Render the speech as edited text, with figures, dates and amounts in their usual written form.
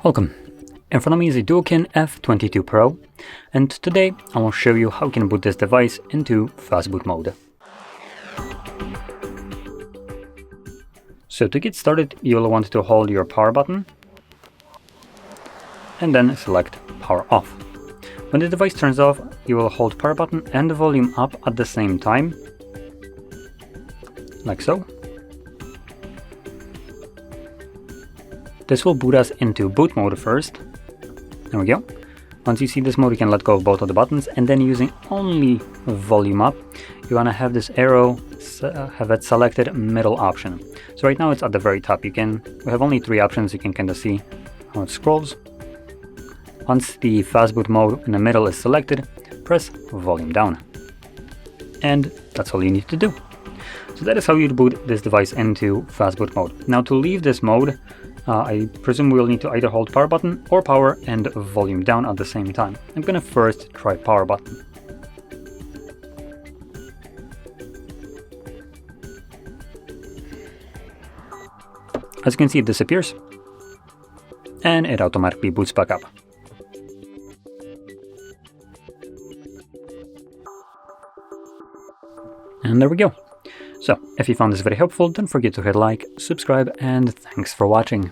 Welcome. In front of me is a DUOQIN F22 Pro, and today I will show you how you can boot this device into Fastboot mode. So to get started, you'll want to hold your power button and then select power off. When the device turns off, you will hold power button and the volume up at the same time, like so. This will boot us into boot mode first. There we go. Once you see this mode, you can let go of both of the buttons, and then using only volume up, you want to have this arrow, have it selected middle option. So right now it's at the very top. We have only 3 options. You can kind of see how it scrolls. Once the Fastboot mode in the middle is selected, press volume down. And that's all you need to do. So that is how you boot this device into Fastboot mode. Now to leave this mode, I presume we'll need to either hold power button or power and volume down at the same time. I'm gonna first try power button. As you can see, it disappears and it automatically boots back up. And there we go. So, if you found this very helpful, don't forget to hit like, subscribe, and thanks for watching.